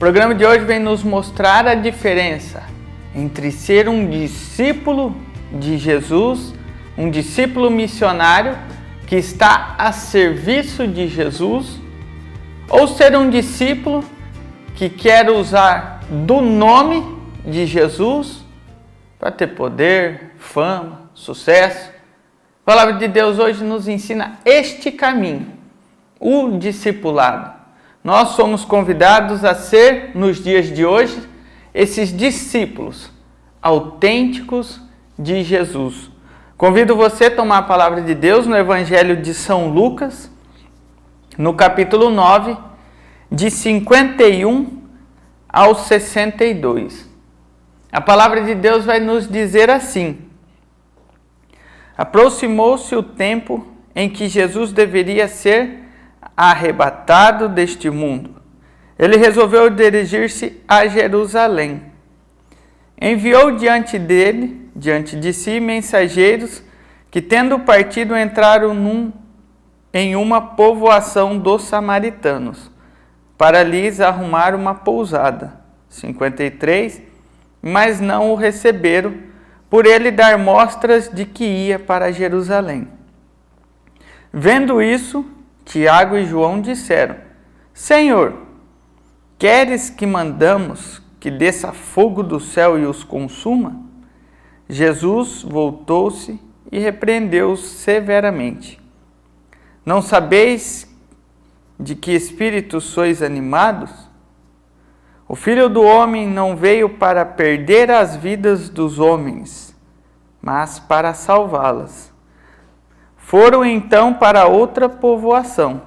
programa de hoje vem nos mostrar a diferença entre ser um discípulo de Jesus, um discípulo missionário que está a serviço de Jesus, ou ser um discípulo que quer usar do nome de Jesus para ter poder, fama, sucesso. A palavra de Deus hoje nos ensina este caminho, o discipulado. Nós somos convidados a ser, nos dias de hoje, esses discípulos autênticos de Jesus. Convido você a tomar a palavra de Deus no Evangelho de São Lucas, no capítulo 9, de 51 ao 62. A palavra de Deus vai nos dizer assim: aproximou-se o tempo em que Jesus deveria ser arrebatado deste mundo. Ele resolveu dirigir-se a Jerusalém. Enviou diante de si, mensageiros que, tendo partido, entraram em uma povoação dos samaritanos, para lhes arrumar uma pousada. 53. Mas não o receberam, por ele dar mostras de que ia para Jerusalém. Vendo isso, Tiago e João disseram: Senhor, queres que mandamos que desça fogo do céu e os consuma? Jesus voltou-se e repreendeu-os severamente. Não sabeis de que espírito sois animados? O Filho do Homem não veio para perder as vidas dos homens, mas para salvá-las. Foram então para outra povoação.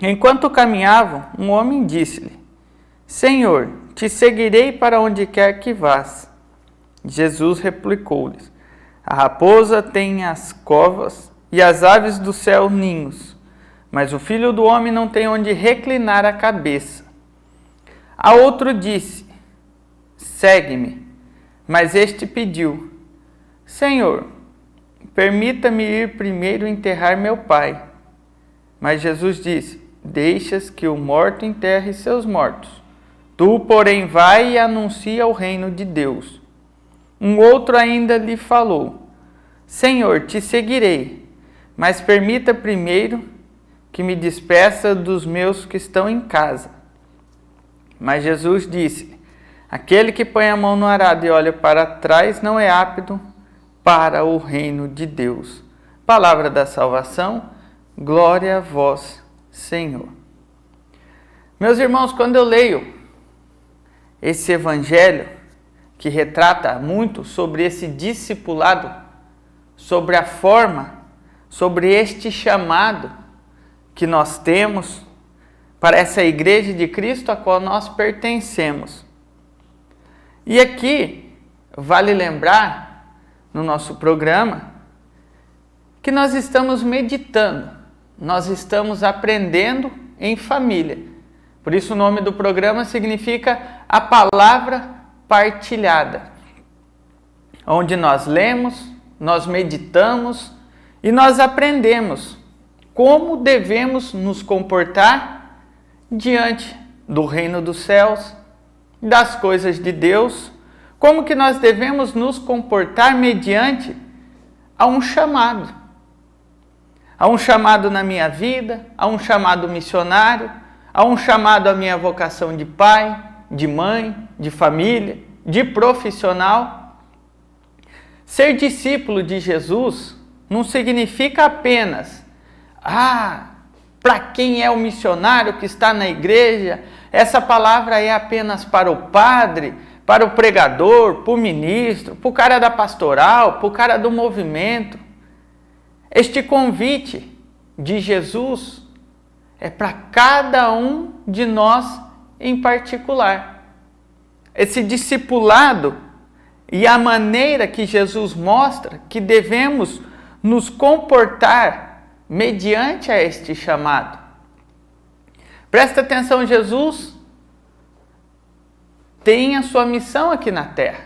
Enquanto caminhavam, um homem disse-lhe: Senhor, te seguirei para onde quer que vás. Jesus replicou-lhes: A raposa tem as covas e as aves do céu ninhos, mas o Filho do Homem não tem onde reclinar a cabeça. A outro disse: Segue-me. Mas este pediu: Senhor, permita-me ir primeiro enterrar meu pai. Mas Jesus disse: Deixas que o morto enterre seus mortos. Tu, porém, vai e anuncia o reino de Deus. Um outro ainda lhe falou: Senhor, te seguirei, mas permita primeiro que me despeça dos meus que estão em casa. Mas Jesus disse: Aquele que põe a mão no arado e olha para trás não é apto para o reino de Deus. Palavra da salvação, glória a vós, Senhor. Meus irmãos, quando eu leio esse evangelho, que retrata muito sobre esse discipulado, sobre a forma, sobre este chamado que nós temos para essa igreja de Cristo a qual nós pertencemos. E aqui, vale lembrar, no nosso programa, que nós estamos meditando, nós estamos aprendendo em família. Por isso o nome do programa significa a palavra partilhada, onde nós lemos, nós meditamos e nós aprendemos como devemos nos comportar diante do reino dos céus, das coisas de Deus, como que nós devemos nos comportar mediante a um chamado. Há um chamado na minha vida, há um chamado missionário, há um chamado à minha vocação de pai, de mãe, de família, de profissional. Ser discípulo de Jesus não significa apenas, para quem é o missionário que está na igreja, essa palavra é apenas para o padre, para o pregador, para o ministro, para o cara da pastoral, para o cara do movimento. Este convite de Jesus é para cada um de nós em particular. Esse discipulado e a maneira que Jesus mostra que devemos nos comportar mediante a este chamado. Presta atenção, Jesus tem a sua missão aqui na Terra.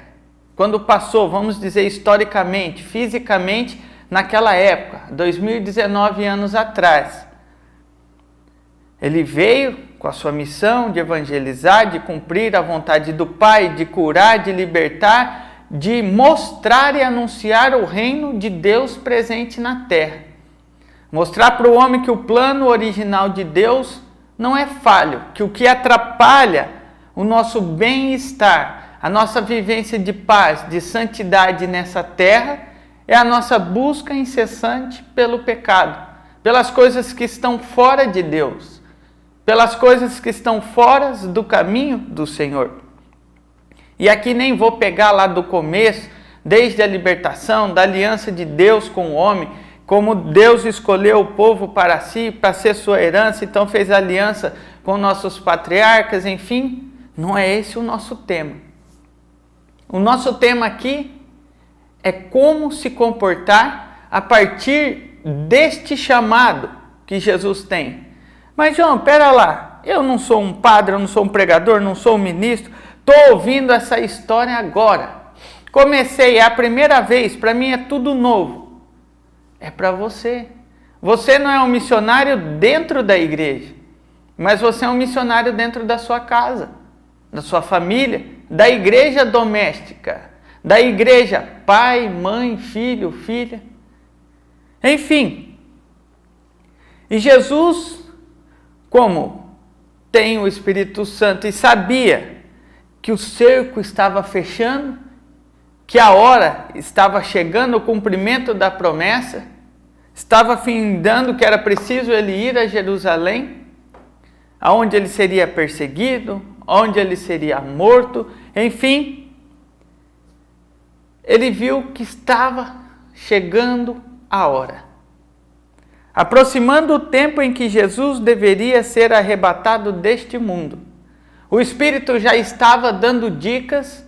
Quando passou, vamos dizer historicamente, fisicamente, naquela época, 2019 anos atrás, Ele veio com a sua missão de evangelizar, de cumprir a vontade do Pai, de curar, de libertar, de mostrar e anunciar o reino de Deus presente na terra. Mostrar para o homem que o plano original de Deus não é falho, que o que atrapalha o nosso bem-estar, a nossa vivência de paz, de santidade nessa terra, é a nossa busca incessante pelo pecado, pelas coisas que estão fora de Deus, pelas coisas que estão fora do caminho do Senhor. E aqui nem vou pegar lá do começo, desde a libertação, da aliança de Deus com o homem, como Deus escolheu o povo para si, para ser sua herança, então fez aliança com nossos patriarcas, enfim, não é esse o nosso tema. O nosso tema aqui é como se comportar a partir deste chamado que Jesus tem. Mas João, pera lá, eu não sou um padre, eu não sou um pregador, não sou um ministro, estou ouvindo essa história agora. Comecei, é a primeira vez, para mim é tudo novo. É para você. Você não é um missionário dentro da igreja, mas você é um missionário dentro da sua casa, da sua família, da igreja doméstica, da igreja pai, mãe, filho, filha. Enfim. E Jesus, como tem o Espírito Santo e sabia que o cerco estava fechando, que a hora estava chegando, o cumprimento da promessa, estava findando que era preciso ele ir a Jerusalém, aonde ele seria perseguido, onde ele seria morto, enfim, ele viu que estava chegando a hora. Aproximando o tempo em que Jesus deveria ser arrebatado deste mundo, o Espírito já estava dando dicas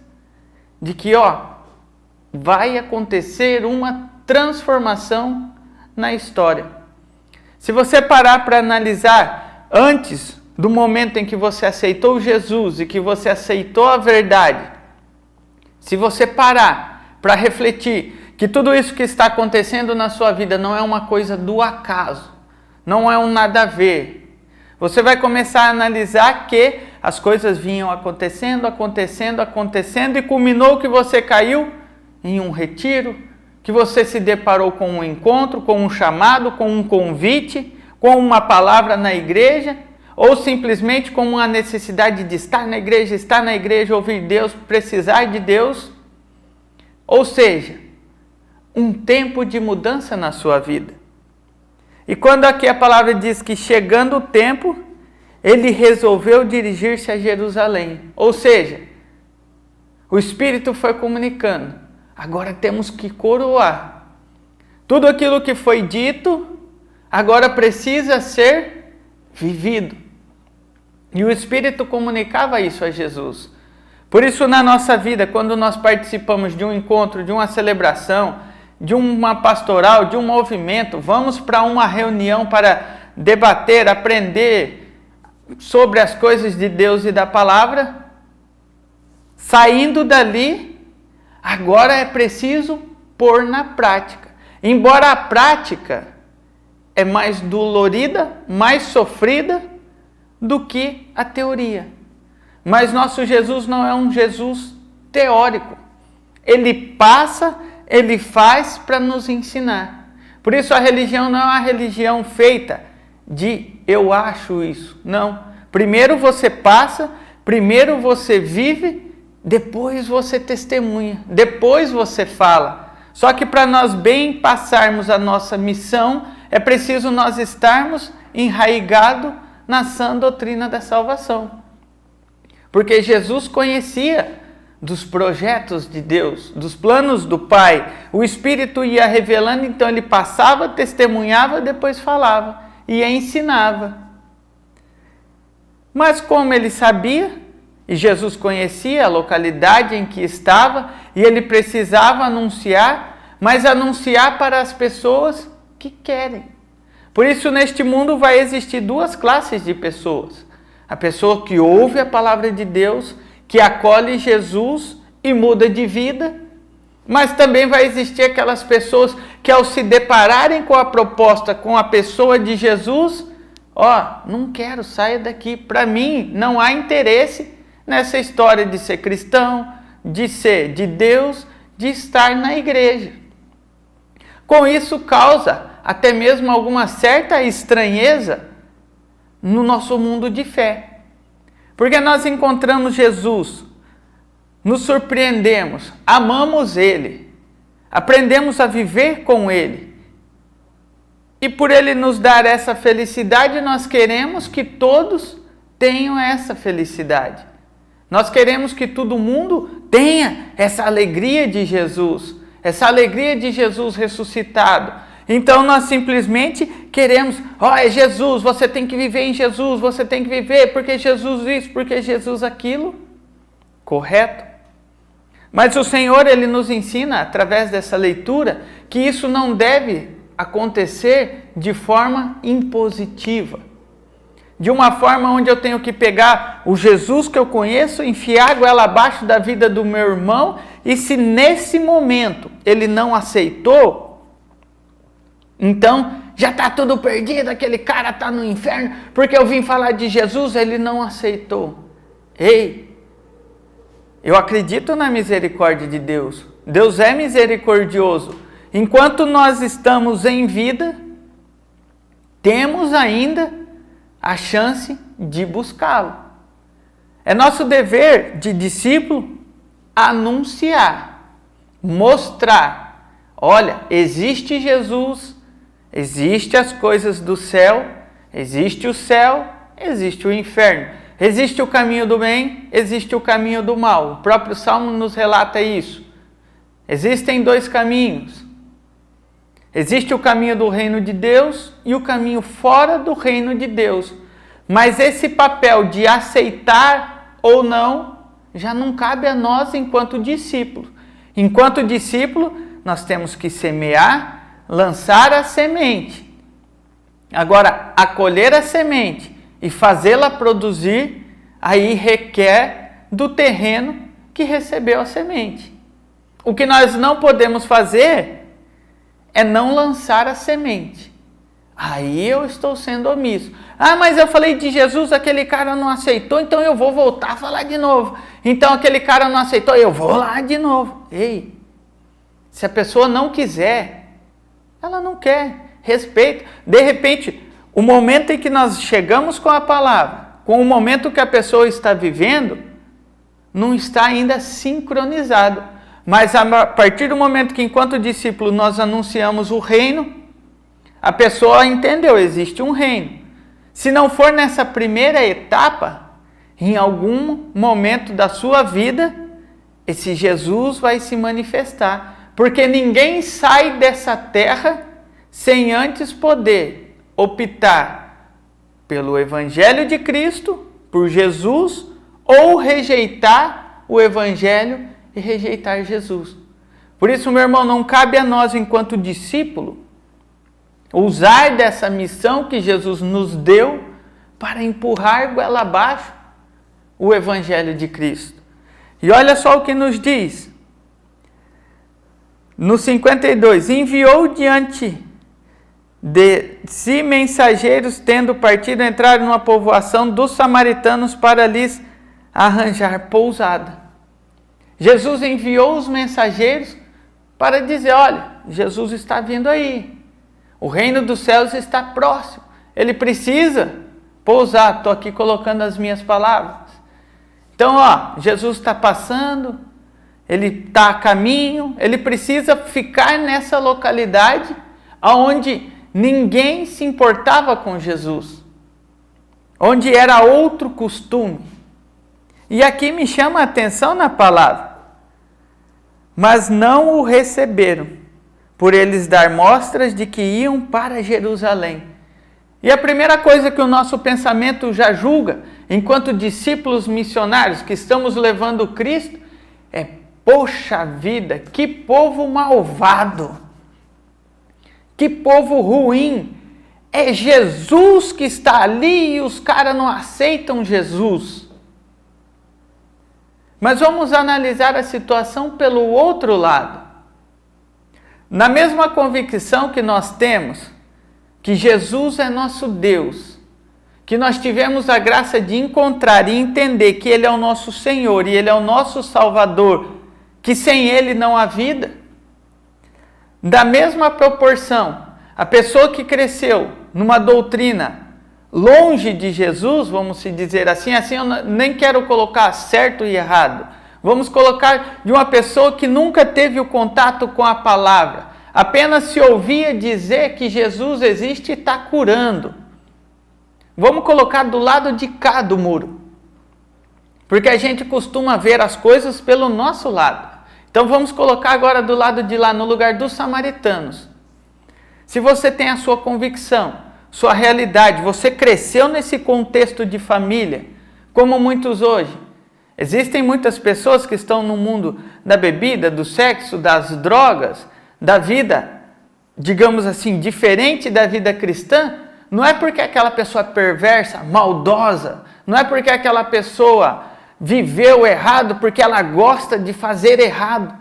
de que, vai acontecer uma transformação na história. Se você parar para analisar antes do momento em que você aceitou Jesus e que você aceitou a verdade, se você parar para refletir que tudo isso que está acontecendo na sua vida não é uma coisa do acaso, não é um nada a ver, você vai começar a analisar que as coisas vinham acontecendo e culminou que você caiu em um retiro, que você se deparou com um encontro, com um chamado, com um convite, com uma palavra na igreja, ou simplesmente com uma necessidade de estar na igreja, ouvir Deus, precisar de Deus. Ou seja, um tempo de mudança na sua vida. E quando aqui a palavra diz que chegando o tempo, ele resolveu dirigir-se a Jerusalém. Ou seja, o Espírito foi comunicando. Agora temos que coroar. Tudo aquilo que foi dito, agora precisa ser vivido. E o Espírito comunicava isso a Jesus. Por isso, na nossa vida, quando nós participamos de um encontro, de uma celebração, de uma pastoral, de um movimento, vamos para uma reunião para debater, aprender sobre as coisas de Deus e da palavra, saindo dali, agora é preciso pôr na prática. Embora a prática é mais dolorida, mais sofrida do que a teoria. Mas nosso Jesus não é um Jesus teórico. Ele passa, ele faz para nos ensinar. Por isso a religião não é uma religião feita de eu acho isso. Não. Primeiro você passa, primeiro você vive, depois você testemunha, depois você fala. Só que para nós bem passarmos a nossa missão, é preciso nós estarmos enraigados na sã doutrina da salvação. Porque Jesus conhecia dos projetos de Deus, dos planos do Pai. O Espírito ia revelando, então ele passava, testemunhava, depois falava e ensinava. Mas como ele sabia, e Jesus conhecia a localidade em que estava, e ele precisava anunciar, mas anunciar para as pessoas que querem. Por isso, neste mundo vai existir duas classes de pessoas. A pessoa que ouve a palavra de Deus, que acolhe Jesus e muda de vida, mas também vai existir aquelas pessoas que, ao se depararem com a proposta, com a pessoa de Jesus, não quero, saia daqui. Para mim, não há interesse nessa história de ser cristão, de ser de Deus, de estar na igreja. Com isso causa até mesmo alguma certa estranheza no nosso mundo de fé. Porque nós encontramos Jesus, nos surpreendemos, amamos Ele, aprendemos a viver com Ele. E por Ele nos dar essa felicidade, nós queremos que todos tenham essa felicidade. Nós queremos que todo mundo tenha essa alegria de Jesus, essa alegria de Jesus ressuscitado. Então nós simplesmente queremos, é Jesus, você tem que viver em Jesus, você tem que viver porque Jesus isso, porque Jesus aquilo. Correto? Mas o Senhor, Ele nos ensina, através dessa leitura, que isso não deve acontecer de forma impositiva. De uma forma onde eu tenho que pegar o Jesus que eu conheço, enfiar a goela abaixo da vida do meu irmão, e se nesse momento ele não aceitou, então já está tudo perdido, aquele cara está no inferno, porque eu vim falar de Jesus, ele não aceitou. Ei, eu acredito na misericórdia de Deus. Deus é misericordioso. Enquanto nós estamos em vida, temos ainda a chance de buscá-lo. É nosso dever de discípulo anunciar, mostrar, olha, existe Jesus, existe as coisas do céu, existe o céu, existe o inferno, existe o caminho do bem, existe o caminho do mal. O próprio Salmo nos relata isso. Existem dois caminhos. Existe o caminho do reino de Deus e o caminho fora do reino de Deus. Mas esse papel de aceitar ou não, já não cabe a nós enquanto discípulos. Enquanto discípulo, nós temos que semear, lançar a semente. Agora, acolher a semente e fazê-la produzir, aí requer do terreno que recebeu a semente. O que nós não podemos fazer é não lançar a semente. Aí eu estou sendo omisso. Mas eu falei de Jesus, aquele cara não aceitou, então eu vou voltar a falar de novo. Então aquele cara não aceitou, eu vou lá de novo. Ei, se a pessoa não quiser, ela não quer, respeita. De repente, o momento em que nós chegamos com a palavra, com o momento que a pessoa está vivendo, não está ainda sincronizado. Mas a partir do momento que, enquanto discípulo, nós anunciamos o reino, a pessoa entendeu, existe um reino. Se não for nessa primeira etapa, em algum momento da sua vida, esse Jesus vai se manifestar. Porque ninguém sai dessa terra sem antes poder optar pelo Evangelho de Cristo, por Jesus, ou rejeitar o Evangelho e rejeitar Jesus. Por isso, meu irmão, não cabe a nós, enquanto discípulo, usar dessa missão que Jesus nos deu para empurrar goela abaixo o Evangelho de Cristo. E olha só o que nos diz. No 52, enviou diante de si mensageiros, tendo partido, entraram numa povoação dos samaritanos para lhes arranjar pousada. Jesus enviou os mensageiros para dizer, olha, Jesus está vindo aí. O reino dos céus está próximo. Ele precisa pousar. Estou aqui colocando as minhas palavras. Então, Jesus está passando, ele está a caminho, ele precisa ficar nessa localidade onde ninguém se importava com Jesus, onde era outro costume. E aqui me chama a atenção na palavra. Mas não o receberam, por eles dar mostras de que iam para Jerusalém. E a primeira coisa que o nosso pensamento já julga, enquanto discípulos missionários que estamos levando Cristo, é, poxa vida, que povo malvado, que povo ruim, é Jesus que está ali e os caras não aceitam Jesus. Mas vamos analisar a situação pelo outro lado. Na mesma convicção que nós temos que Jesus é nosso Deus, que nós tivemos a graça de encontrar e entender que Ele é o nosso Senhor e Ele é o nosso Salvador, que sem Ele não há vida. Da mesma proporção, a pessoa que cresceu numa doutrina longe de Jesus, vamos se dizer assim eu nem quero colocar certo e errado, vamos colocar de uma pessoa que nunca teve o contato com a palavra, apenas se ouvia dizer que Jesus existe e está curando. Vamos colocar do lado de cá do muro, porque a gente costuma ver as coisas pelo nosso lado. Então vamos colocar agora do lado de lá, no lugar dos samaritanos. Se você tem a sua convicção, sua realidade, você cresceu nesse contexto de família, como muitos hoje. Existem muitas pessoas que estão no mundo da bebida, do sexo, das drogas, da vida, digamos assim, diferente da vida cristã. Não é porque aquela pessoa é perversa, maldosa, não é porque aquela pessoa viveu errado, porque ela gosta de fazer errado.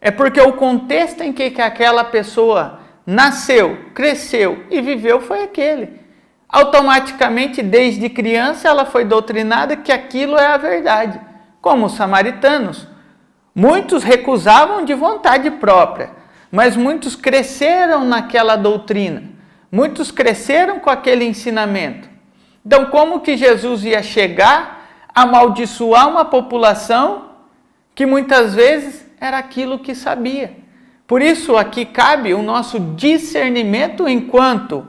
É porque o contexto em que aquela pessoa nasceu, cresceu e viveu foi aquele. Automaticamente, desde criança, ela foi doutrinada que aquilo é a verdade. Como os samaritanos. Muitos recusavam de vontade própria, mas muitos cresceram naquela doutrina. Muitos cresceram com aquele ensinamento. Então, como que Jesus ia chegar a amaldiçoar uma população que muitas vezes era aquilo que sabia? Por isso, aqui cabe o nosso discernimento enquanto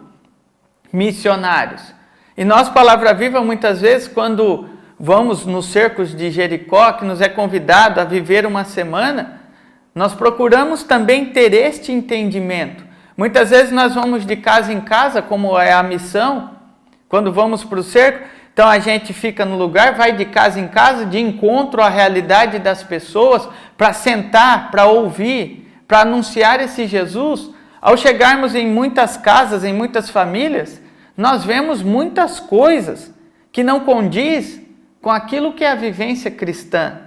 missionários. E nós, Palavra Viva, muitas vezes, quando vamos nos cercos de Jericó, que nos é convidado a viver uma semana, nós procuramos também ter este entendimento. Muitas vezes nós vamos de casa em casa, como é a missão, quando vamos para o cerco, então a gente fica no lugar, vai de casa em casa, de encontro à realidade das pessoas, para sentar, para ouvir, para anunciar esse Jesus. Ao chegarmos em muitas casas, em muitas famílias, nós vemos muitas coisas que não condiz com aquilo que é a vivência cristã.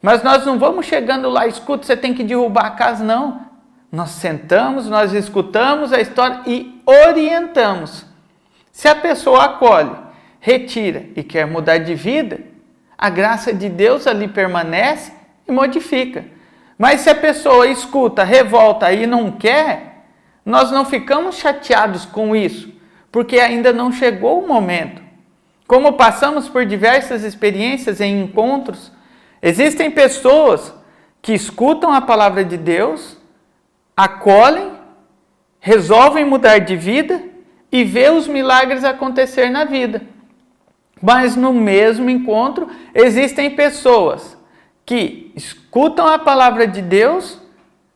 Mas nós não vamos chegando lá, escuta, você tem que derrubar a casa, não. Nós sentamos, nós escutamos a história e orientamos. Se a pessoa acolhe, retira e quer mudar de vida, a graça de Deus ali permanece e modifica. Mas se a pessoa escuta, revolta e não quer, nós não ficamos chateados com isso, porque ainda não chegou o momento. Como passamos por diversas experiências em encontros, existem pessoas que escutam a palavra de Deus, acolhem, resolvem mudar de vida e vê os milagres acontecer na vida. Mas no mesmo encontro existem pessoas que escutam a palavra de Deus,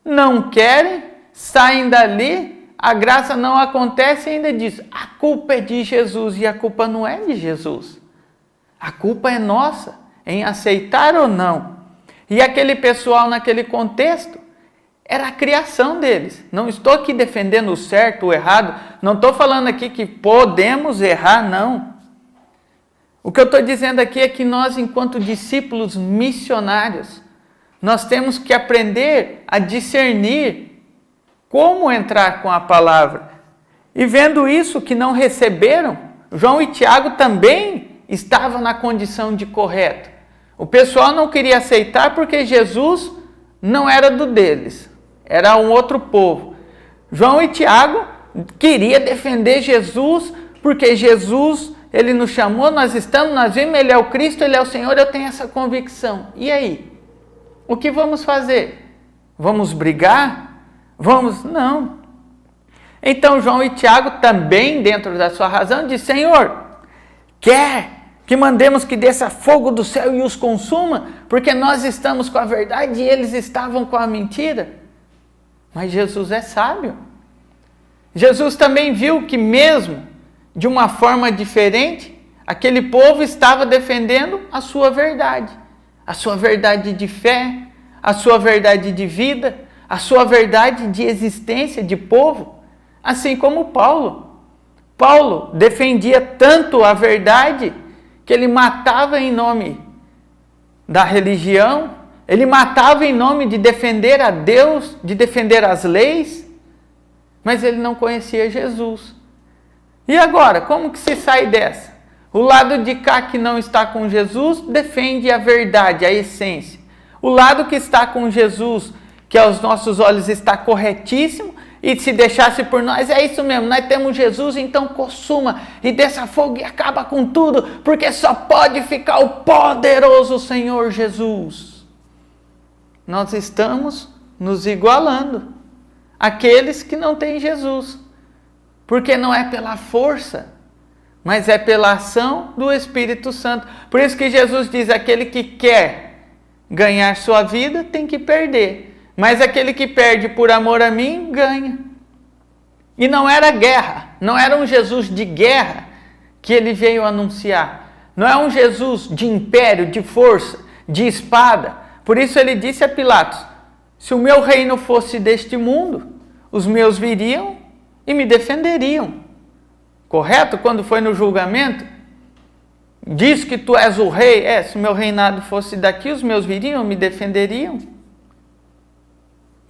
não querem, saem dali, a graça não acontece e ainda diz, a culpa é de Jesus, e a culpa não é de Jesus. A culpa é nossa, em aceitar ou não. E aquele pessoal naquele contexto, era a criação deles. Não estou aqui defendendo o certo ou o errado, não estou falando aqui que podemos errar, não. O que eu estou dizendo aqui é que nós, enquanto discípulos missionários, nós temos que aprender a discernir como entrar com a palavra. E vendo isso que não receberam, João e Tiago também estavam na condição de correto. O pessoal não queria aceitar porque Jesus não era do deles, era um outro povo. João e Tiago queriam defender Jesus porque Jesus, Ele nos chamou, nós vimos, Ele é o Cristo, Ele é o Senhor, eu tenho essa convicção. E aí? O que vamos fazer? Vamos brigar? Não. Então João e Tiago também, dentro da sua razão, diz, Senhor, quer que mandemos que desça fogo do céu e os consuma? Porque nós estamos com a verdade e eles estavam com a mentira. Mas Jesus é sábio. Jesus também viu que mesmo de uma forma diferente, aquele povo estava defendendo a sua verdade de fé, a sua verdade de vida, a sua verdade de existência de povo, assim como Paulo. Paulo defendia tanto a verdade que ele matava em nome da religião, ele matava em nome de defender a Deus, de defender as leis, mas ele não conhecia Jesus. E agora, como que se sai dessa? O lado de cá que não está com Jesus defende a verdade, a essência. O lado que está com Jesus, que aos nossos olhos está corretíssimo, e se deixasse por nós, é isso mesmo, nós temos Jesus, então consuma e desça fogo e acaba com tudo, porque só pode ficar o poderoso Senhor Jesus. Nós estamos nos igualando àqueles que não têm Jesus, porque não é pela força, mas é pela ação do Espírito Santo. Por isso que Jesus diz, aquele que quer ganhar sua vida tem que perder. Mas aquele que perde por amor a mim, ganha. E não era guerra, não era um Jesus de guerra que ele veio anunciar. Não é um Jesus de império, de força, de espada. Por isso ele disse a Pilatos, se o meu reino fosse deste mundo, os meus viriam e me defenderiam. Correto? Quando foi no julgamento, diz que tu és o rei. Se o meu reinado fosse daqui, os meus viriam e me defenderiam.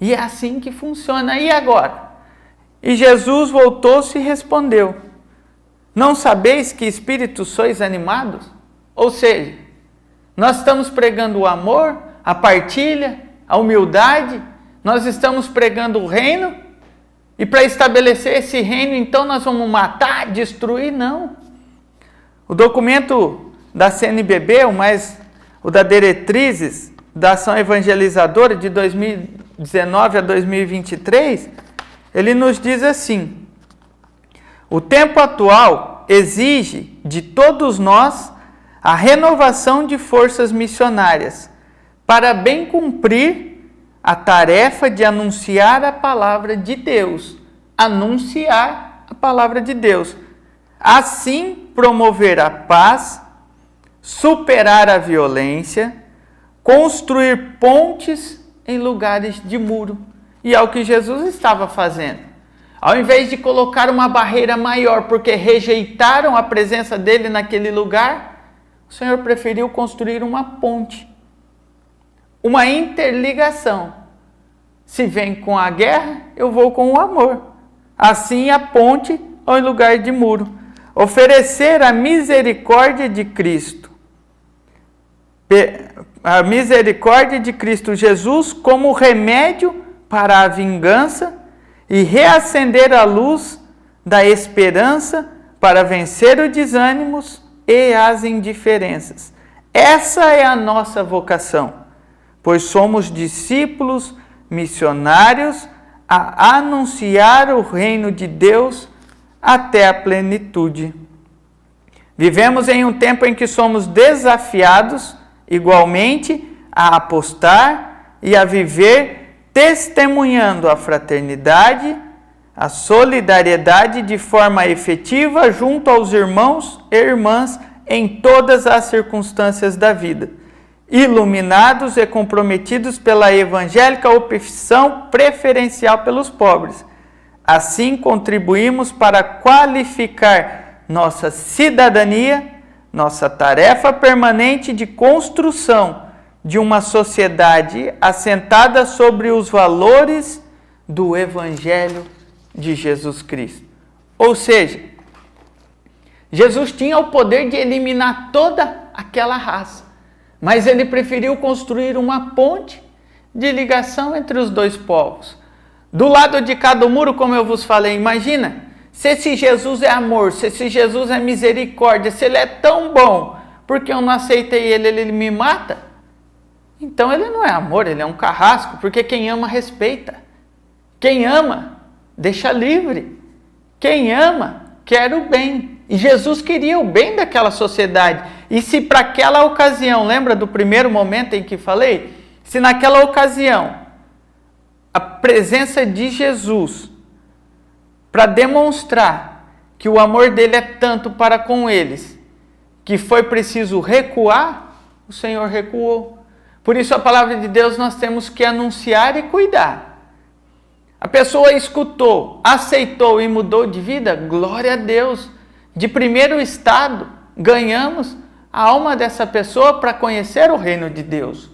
E é assim que funciona. E agora? E Jesus voltou-se e respondeu, não sabeis que espíritos sois animados? Ou seja, nós estamos pregando o amor, a partilha, a humildade, nós estamos pregando o reino, e para estabelecer esse reino, então nós vamos matar, destruir? Não. O documento da CNBB, o da Diretrizes da Ação Evangelizadora de 2019 a 2023, ele nos diz assim, o tempo atual exige de todos nós a renovação de forças missionárias para bem cumprir a tarefa de anunciar a palavra de Deus. Anunciar a palavra de Deus. Assim, promover a paz, superar a violência, construir pontes em lugares de muro. E é o que Jesus estava fazendo. Ao invés de colocar uma barreira maior, porque rejeitaram a presença dele naquele lugar, o Senhor preferiu construir uma ponte. Uma interligação. Se vem com a guerra, eu vou com o amor. Assim a ponte ao lugar de muro. Oferecer a misericórdia de Cristo. A misericórdia de Cristo Jesus como remédio para a vingança e reacender a luz da esperança para vencer os desânimos e as indiferenças. Essa é a nossa vocação, pois somos discípulos missionários a anunciar o reino de Deus até a plenitude. Vivemos em um tempo em que somos desafiados igualmente a apostar e a viver testemunhando a fraternidade, a solidariedade de forma efetiva junto aos irmãos e irmãs em todas as circunstâncias da vida, iluminados e comprometidos pela evangélica opção preferencial pelos pobres. Assim contribuímos para qualificar nossa cidadania, nossa tarefa permanente de construção de uma sociedade assentada sobre os valores do Evangelho de Jesus Cristo. Ou seja, Jesus tinha o poder de eliminar toda aquela raça, mas ele preferiu construir uma ponte de ligação entre os dois povos. Do lado de cada muro, como eu vos falei, imagina, se esse Jesus é amor, se esse Jesus é misericórdia, se ele é tão bom, porque eu não aceitei ele me mata? Então ele não é amor, ele é um carrasco, porque quem ama respeita. Quem ama, deixa livre. Quem ama, quer o bem. E Jesus queria o bem daquela sociedade. E se para aquela ocasião, lembra do primeiro momento em que falei? Se naquela ocasião, a presença de Jesus, para demonstrar que o amor dele é tanto para com eles, que foi preciso recuar, o Senhor recuou. Por isso a palavra de Deus nós temos que anunciar e cuidar. A pessoa escutou, aceitou e mudou de vida, glória a Deus. De primeiro estado, ganhamos a alma dessa pessoa para conhecer o reino de Deus.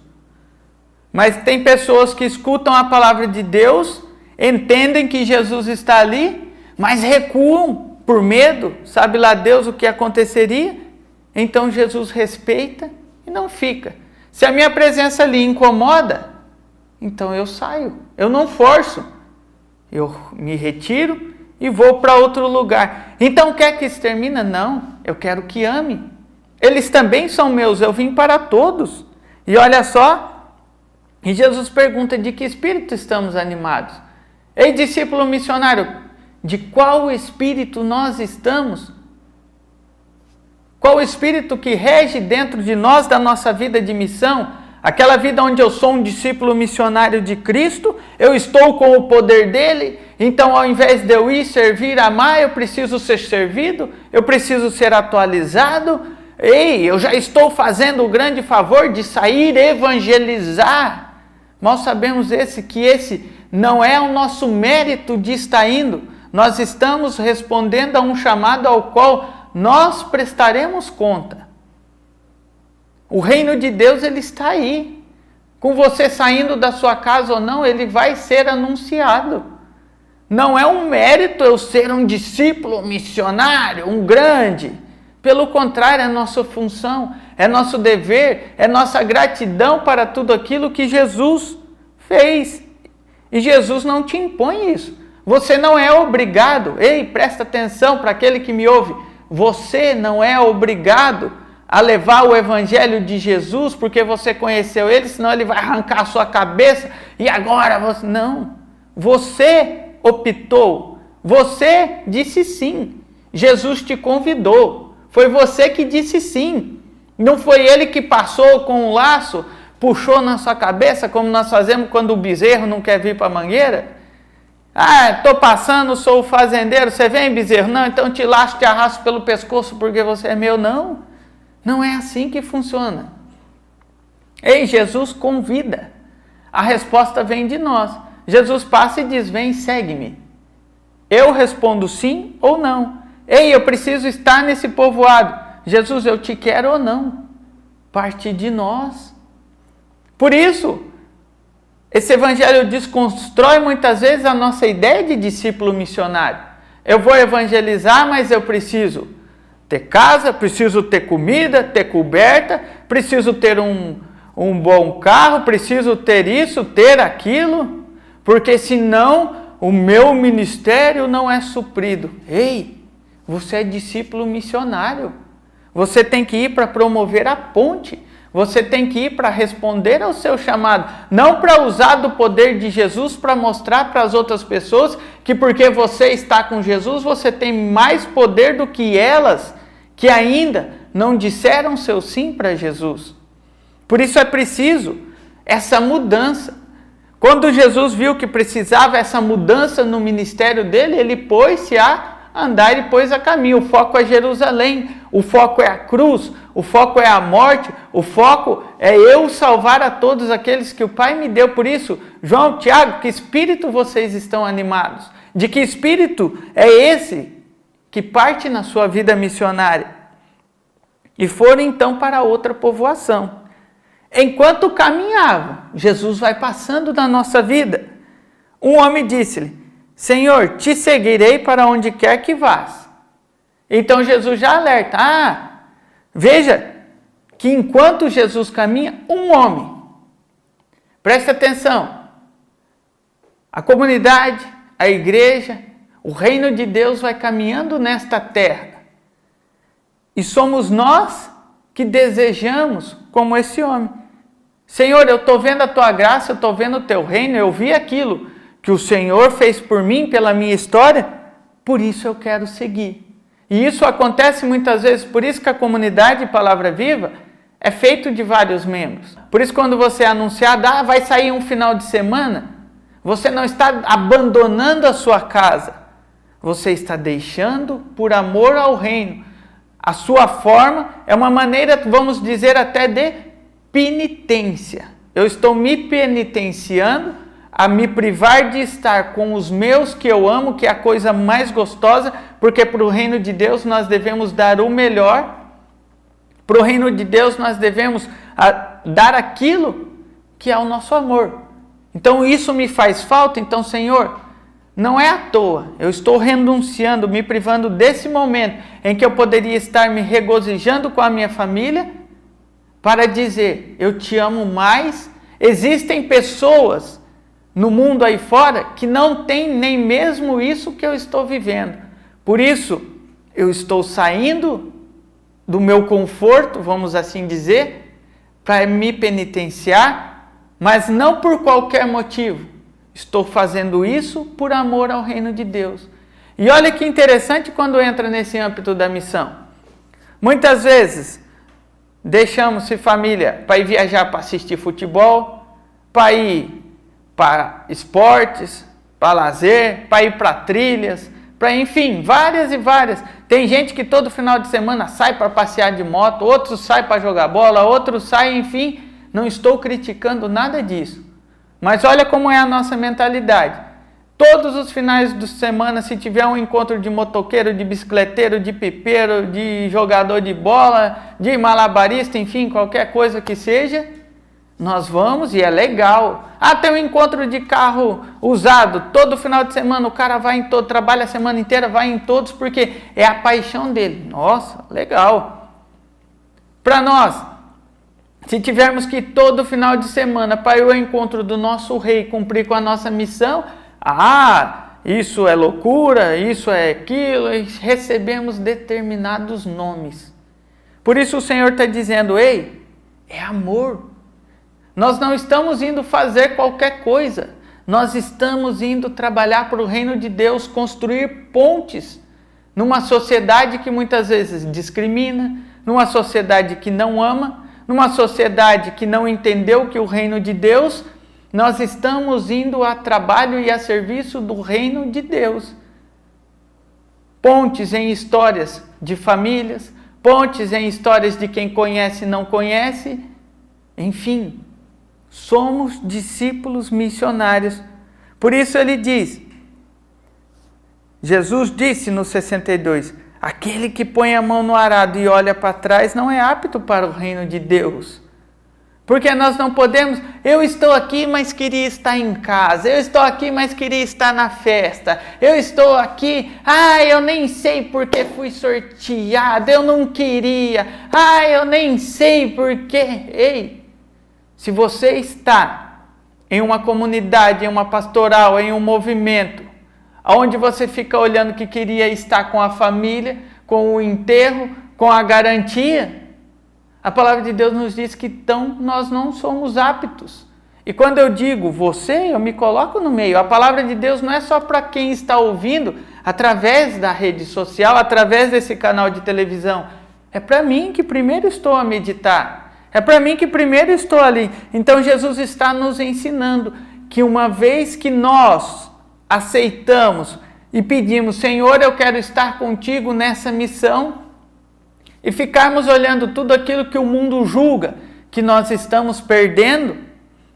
Mas tem pessoas que escutam a palavra de Deus, entendem que Jesus está ali, mas recuam por medo, sabe lá Deus o que aconteceria. Então Jesus respeita e não fica. Se a minha presença lhe incomoda, então eu saio, eu não forço, eu me retiro e vou para outro lugar. Então quer que extermina? Não, eu quero que ame. Eles também são meus, eu vim para todos. E olha só, e Jesus pergunta: de que espírito estamos animados? Ei, discípulo missionário, de qual espírito nós estamos? Qual o espírito que rege dentro de nós da nossa vida de missão? Aquela vida onde eu sou um discípulo missionário de Cristo, eu estou com o poder dele, então ao invés de eu ir servir, amar, eu preciso ser servido, eu preciso ser atualizado. Ei, eu já estou fazendo o grande favor de sair evangelizar. Nós sabemos que esse não é o nosso mérito de estar indo, nós estamos respondendo a um chamado ao qual nós prestaremos conta. O reino de Deus, ele está aí. Com você saindo da sua casa ou não, ele vai ser anunciado. Não é um mérito eu ser um discípulo missionário, um grande. Pelo contrário, é nossa função, é nosso dever, é nossa gratidão para tudo aquilo que Jesus fez. E Jesus não te impõe isso. Você não é obrigado. Ei, presta atenção para aquele que me ouve. Você não é obrigado a levar o evangelho de Jesus porque você conheceu ele, senão ele vai arrancar a sua cabeça e agora você... Não. Você optou. Você disse sim. Jesus te convidou. Foi você que disse sim. Não foi ele que passou com um laço, puxou na sua cabeça, como nós fazemos quando o bezerro não quer vir para a mangueira. Ah, estou passando, sou o fazendeiro, você vem, bezerro? Não, então te laço, te arrasto pelo pescoço porque você é meu. Não, não é assim que funciona. Ei, Jesus convida. A resposta vem de nós. Jesus passa e diz: vem, segue-me. Eu respondo sim ou não. Ei, eu preciso estar nesse povoado. Jesus, eu te quero ou não? Parte de nós. Por isso, esse evangelho desconstrói muitas vezes a nossa ideia de discípulo missionário. Eu vou evangelizar, mas eu preciso ter casa, preciso ter comida, ter coberta, preciso ter um bom carro, preciso ter isso, ter aquilo, porque senão o meu ministério não é suprido. Ei, você é discípulo missionário. Você tem que ir para promover a ponte. Você tem que ir para responder ao seu chamado, não para usar do poder de Jesus para mostrar para as outras pessoas que porque você está com Jesus, você tem mais poder do que elas, que ainda não disseram seu sim para Jesus. Por isso é preciso essa mudança. Quando Jesus viu que precisava essa mudança no ministério dele, ele pôs-se a andar e pôs a caminho. O foco é Jerusalém, o foco é a cruz, o foco é a morte, o foco é eu salvar a todos aqueles que o Pai me deu. Por isso, João, Tiago, que espírito vocês estão animados? De que espírito é esse que parte na sua vida missionária? E foram então para outra povoação. Enquanto caminhavam, Jesus vai passando na nossa vida. Um homem disse-lhe: Senhor, te seguirei para onde quer que vás. Então Jesus já alerta. Veja que enquanto Jesus caminha, um homem. Presta atenção. A comunidade, a igreja, o reino de Deus vai caminhando nesta terra. E somos nós que desejamos como esse homem. Senhor, eu estou vendo a tua graça, eu estou vendo o teu reino, eu vi aquilo que o Senhor fez por mim, pela minha história, por isso eu quero seguir. E isso acontece muitas vezes, por isso que a comunidade Palavra Viva é feita de vários membros. Por isso quando você é anunciado, vai sair um final de semana, você não está abandonando a sua casa, você está deixando por amor ao reino. A sua forma é uma maneira, vamos dizer até de penitência. Eu estou me penitenciando a me privar de estar com os meus que eu amo, que é a coisa mais gostosa, porque para o reino de Deus nós devemos dar o melhor, para o reino de Deus nós devemos dar aquilo que é o nosso amor. Então isso me faz falta, então Senhor, não é à toa. Eu estou renunciando, me privando desse momento em que eu poderia estar me regozijando com a minha família para dizer, eu te amo mais. Existem pessoas no mundo aí fora que não têm nem mesmo isso que eu estou vivendo. Por isso, eu estou saindo do meu conforto, vamos assim dizer, para me penitenciar, mas não por qualquer motivo. Estou fazendo isso por amor ao reino de Deus. E olha que interessante quando entra nesse âmbito da missão. Muitas vezes, deixamos-se família para ir viajar para assistir futebol, para ir para esportes, para lazer, para ir para trilhas, para, enfim, várias e várias. Tem gente que todo final de semana sai para passear de moto, outros saem para jogar bola, outros saem, enfim. Não estou criticando nada disso. Mas olha como é a nossa mentalidade. Todos os finais de semana, se tiver um encontro de motoqueiro, de bicicleteiro, de pipeiro, de jogador de bola, de malabarista, enfim, qualquer coisa que seja, nós vamos e é legal. Ah, tem um encontro de carro usado, todo final de semana o cara vai em todo, trabalha a semana inteira, vai em todos, porque é a paixão dele. Nossa, legal. Para nós, se tivermos que ir todo final de semana para ir ao encontro do nosso rei, cumprir com a nossa missão, isso é loucura, isso é aquilo, e recebemos determinados nomes. Por isso o Senhor está dizendo, ei, é amor. Nós não estamos indo fazer qualquer coisa, nós estamos indo trabalhar para o reino de Deus, construir pontes numa sociedade que muitas vezes discrimina, numa sociedade que não ama, numa sociedade que não entendeu que o reino de Deus, nós estamos indo a trabalho e a serviço do reino de Deus. Pontes em histórias de famílias, pontes em histórias de quem conhece e não conhece, enfim, somos discípulos missionários. Por isso ele diz, Jesus disse no 62, aquele que põe a mão no arado e olha para trás não é apto para o reino de Deus. Porque nós não podemos, eu estou aqui, mas queria estar em casa. Eu estou aqui, mas queria estar na festa. Eu estou aqui, eu nem sei porque fui sorteado, eu não queria. Eu nem sei porque. Ei, se você está em uma comunidade, em uma pastoral, em um movimento, onde você fica olhando que queria estar com a família, com o enterro, com a garantia, a palavra de Deus nos diz que então nós não somos aptos. E quando eu digo você, eu me coloco no meio. A palavra de Deus não é só para quem está ouvindo através da rede social, através desse canal de televisão. É para mim que primeiro estou a meditar. É para mim que primeiro estou ali. Então Jesus está nos ensinando que uma vez que nós aceitamos e pedimos, Senhor, eu quero estar contigo nessa missão, e ficarmos olhando tudo aquilo que o mundo julga que nós estamos perdendo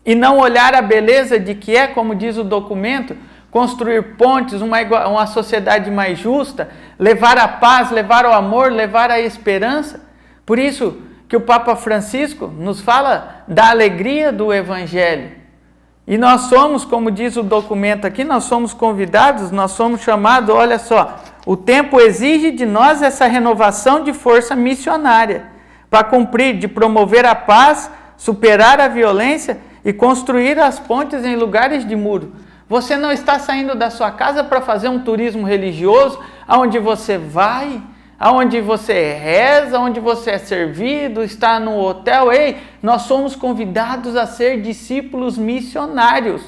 e não olhar a beleza de que é, como diz o documento, construir pontes, uma sociedade mais justa, levar a paz, levar o amor, levar a esperança. Por isso que o Papa Francisco nos fala da alegria do Evangelho. E nós somos, como diz o documento aqui, nós somos convidados, nós somos chamados, olha só, o tempo exige de nós essa renovação de força missionária, para cumprir, de promover a paz, superar a violência e construir as pontes em lugares de muro. Você não está saindo da sua casa para fazer um turismo religioso, aonde você vai, aonde você reza, onde você é servido, está no hotel. Ei, nós somos convidados a ser discípulos missionários,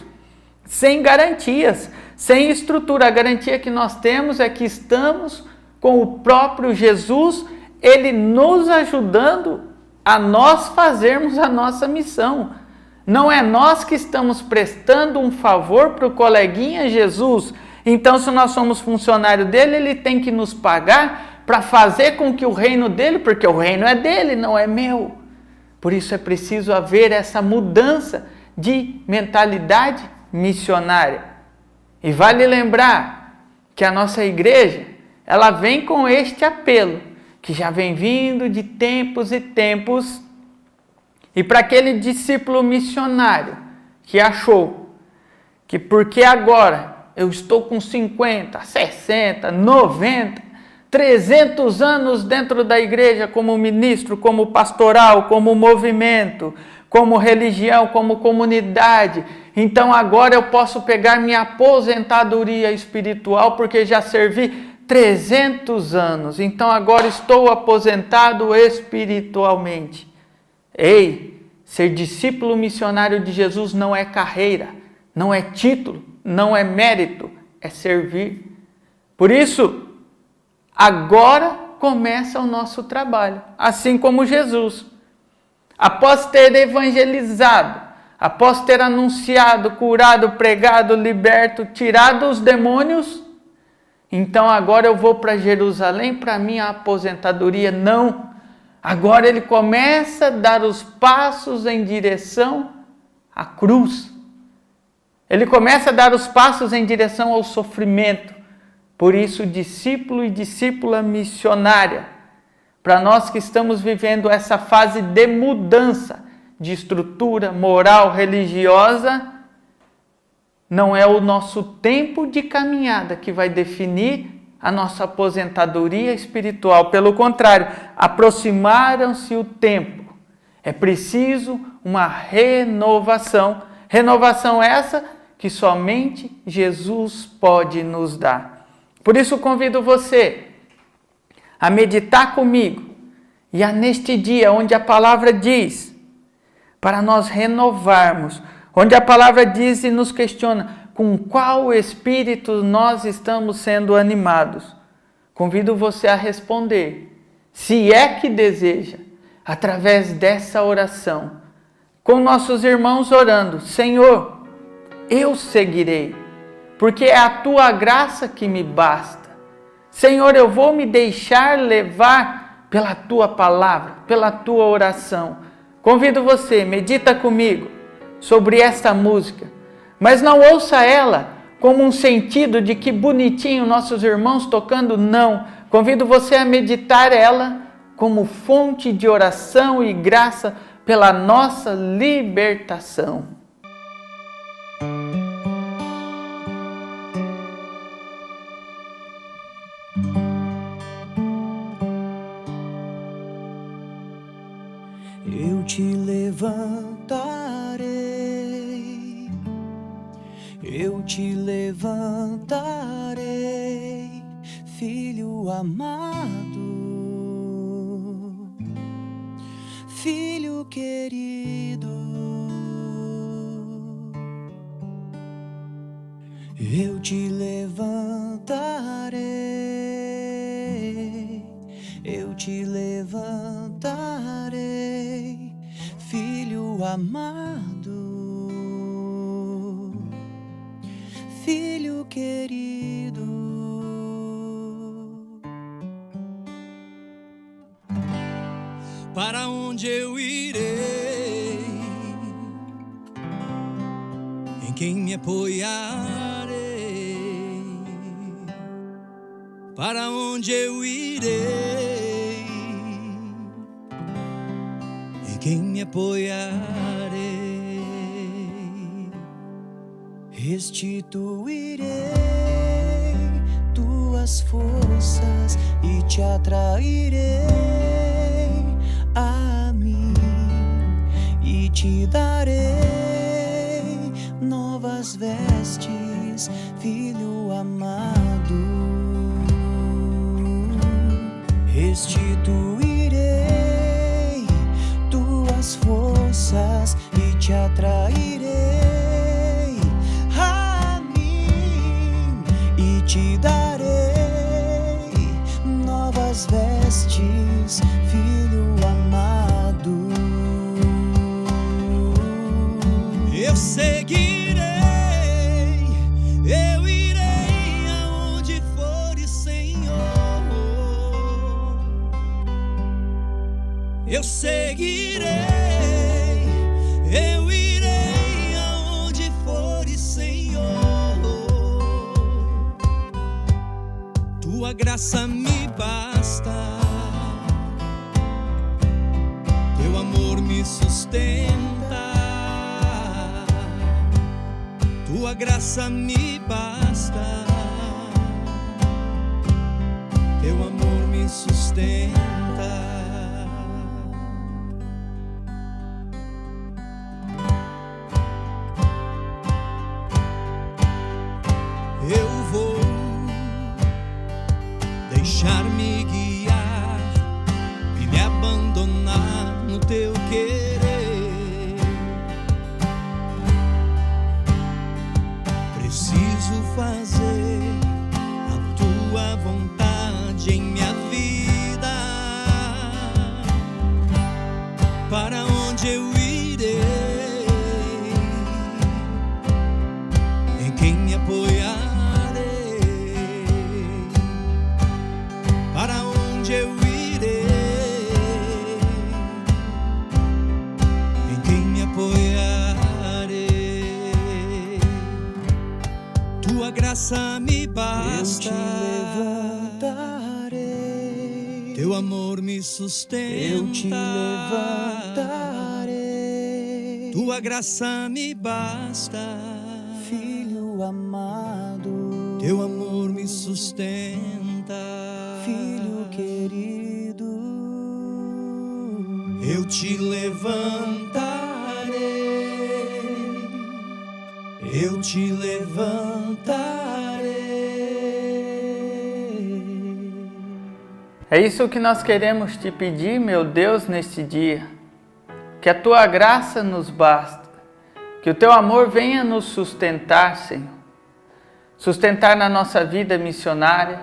sem garantias, sem estrutura. A garantia que nós temos é que estamos com o próprio Jesus, Ele nos ajudando a nós fazermos a nossa missão. Não é nós que estamos prestando um favor para o coleguinha Jesus. Então, se nós somos funcionário dele, ele tem que nos pagar para fazer com que o reino dele, porque o reino é dele, não é meu. Por isso é preciso haver essa mudança de mentalidade missionária. E vale lembrar que a nossa igreja, ela vem com este apelo, que já vem vindo de tempos e tempos, e para aquele discípulo missionário que achou que porque agora eu estou com 50, 60, 90, 300 anos dentro da igreja como ministro, como pastoral, como movimento, como religião, como comunidade. Então agora eu posso pegar minha aposentadoria espiritual porque já servi 300 anos. Então agora estou aposentado espiritualmente. Ei, ser discípulo missionário de Jesus não é carreira, não é título, não é mérito, é servir. Por isso, agora começa o nosso trabalho, assim como Jesus. Após ter evangelizado, após ter anunciado, curado, pregado, liberto, tirado os demônios, então agora eu vou para Jerusalém para minha aposentadoria. Não, agora ele começa a dar os passos em direção à cruz. Ele começa a dar os passos em direção ao sofrimento. Por isso, discípulo e discípula missionária, para nós que estamos vivendo essa fase de mudança de estrutura moral, religiosa, não é o nosso tempo de caminhada que vai definir a nossa aposentadoria espiritual. Pelo contrário, aproximaram-se o tempo. É preciso uma renovação. Renovação essa que somente Jesus pode nos dar. Por isso convido você a meditar comigo e a neste dia onde a palavra diz para nós renovarmos, onde a palavra diz e nos questiona com qual espírito nós estamos sendo animados. Convido você a responder, se é que deseja, através dessa oração, com nossos irmãos orando: Senhor, eu seguirei, porque é a tua graça que me basta. Senhor, eu vou me deixar levar pela tua palavra, pela tua oração. Convido você, medita comigo sobre esta música, mas não ouça ela como um sentido de que bonitinho nossos irmãos tocando, não. Convido você a meditar ela como fonte de oração e graça pela nossa libertação. Eu te levantarei, eu te levantarei, filho amado, filho querido. Eu te levantarei, eu te levantarei, filho amado, filho querido. Para onde eu irei? Em quem me apoiarei? Para onde eu irei? Em quem me apoiarei? Restituirei tuas forças e te atrairei a mim e te darei novas vestes, filho amado. Restituirei tuas forças e te atrairei a mim e te darei novas vestes, filho amado. Eu seguirei, eu irei aonde fores, Senhor. Eu seguirei, eu irei aonde fores, Senhor. Tua graça me basta, teu amor me sustenta. tua graça me basta, teu amor me sustenta. Eu vou deixar-me guiar e me abandonar no teu querer. Preciso fazer a tua vontade em minha vida. Para onde eu irei? Em quem me apoiarei? Para onde eu irei? Em quem me apoiarei? Tua graça me basta, eu te levantarei. teu amor me sustenta. Eu te levantarei. Tua graça me basta, Filho amado, teu amor me sustenta. Filho querido, Eu te levantarei, eu te levantarei. É isso que nós queremos te pedir, meu Deus, neste dia. Que a tua graça nos basta, que o teu amor venha nos sustentar, Senhor. Sustentar na nossa vida missionária,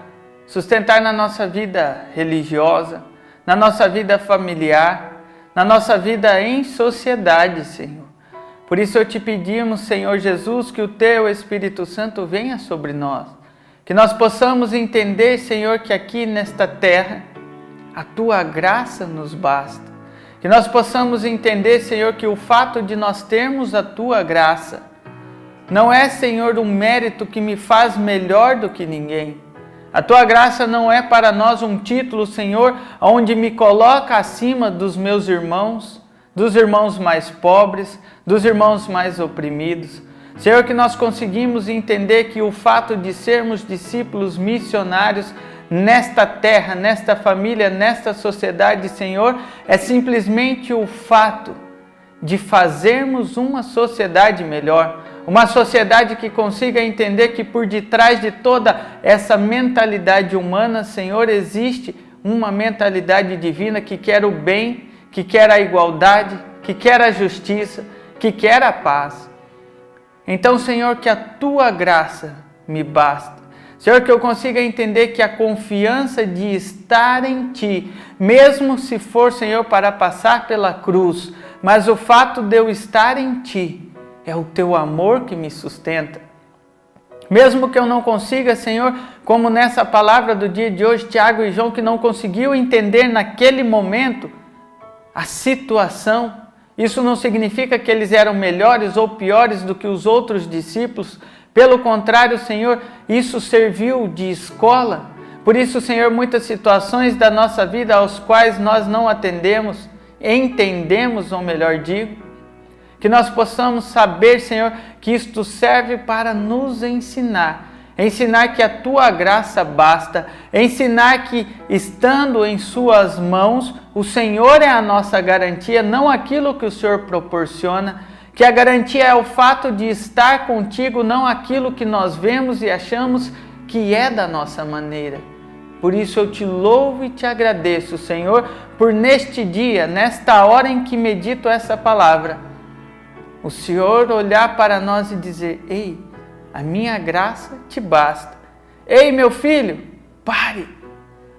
sustentar na nossa vida religiosa, na nossa vida familiar, na nossa vida em sociedade, Senhor. Por isso eu te pedimos, Senhor Jesus, que o teu Espírito Santo venha sobre nós, que nós possamos entender, Senhor, que aqui nesta terra a tua graça nos basta. Que nós possamos entender, Senhor, que o fato de nós termos a tua graça não é, Senhor, um mérito que me faz melhor do que ninguém. A tua graça não é para nós um título, Senhor, onde me coloca acima dos meus irmãos, dos irmãos mais pobres, dos irmãos mais oprimidos. Senhor, que nós conseguimos entender que o fato de sermos discípulos missionários nesta terra, nesta família, nesta sociedade, Senhor, é simplesmente o fato de fazermos uma sociedade melhor, uma sociedade que consiga entender que por detrás de toda essa mentalidade humana, Senhor, existe uma mentalidade divina que quer o bem, que quer a igualdade, que quer a justiça, que quer a paz. Então, Senhor, que a tua graça me basta. Senhor, que eu consiga entender que a confiança de estar em Ti, mesmo se for, Senhor, para passar pela cruz, mas o fato de eu estar em Ti, é o Teu amor que me sustenta. Mesmo que eu não consiga, Senhor, como nessa palavra do dia de hoje, Tiago e João, que não conseguiu entender naquele momento a situação, isso não significa que eles eram melhores ou piores do que os outros discípulos. Pelo contrário, Senhor, isso serviu de escola. Por isso, Senhor, muitas situações da nossa vida aos quais nós não entendemos, ou melhor digo, que nós possamos saber, Senhor, que isto serve para nos ensinar. Ensinar que a Tua graça basta. Ensinar que, estando em Suas mãos, o Senhor é a nossa garantia, não aquilo que o Senhor proporciona. Que a garantia é o fato de estar contigo, não aquilo que nós vemos e achamos que é da nossa maneira. Por isso eu te louvo e te agradeço, Senhor, por neste dia, nesta hora em que medito essa palavra, o Senhor olhar para nós e dizer: ei, a minha graça te basta. Ei, meu filho, pare.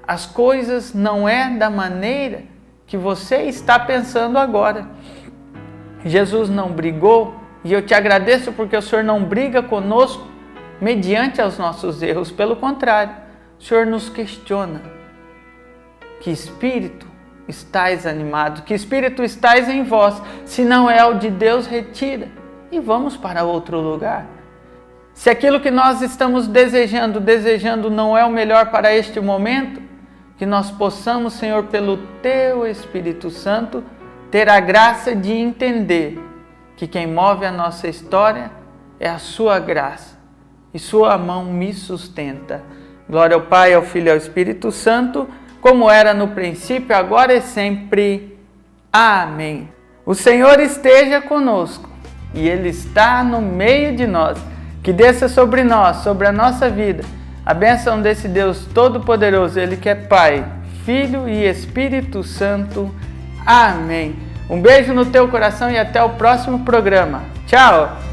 As coisas não é da maneira que você está pensando agora. Jesus não brigou, e eu te agradeço porque o Senhor não briga conosco mediante aos nossos erros. Pelo contrário, o Senhor nos questiona. Que espírito estais animado? Que espírito estais em vós? Se não é o de Deus, retira e vamos para outro lugar. Se aquilo que nós estamos desejando não é o melhor para este momento, que nós possamos, Senhor, pelo Teu Espírito Santo, ter a graça de entender que quem move a nossa história é a sua graça e sua mão me sustenta. Glória ao Pai, ao Filho e ao Espírito Santo, como era no princípio, agora e sempre. Amém. O Senhor esteja conosco e Ele está no meio de nós. Que desça sobre nós, sobre a nossa vida, a bênção desse Deus Todo-Poderoso, Ele que é Pai, Filho e Espírito Santo. Amém. Um beijo no teu coração e até o próximo programa. Tchau!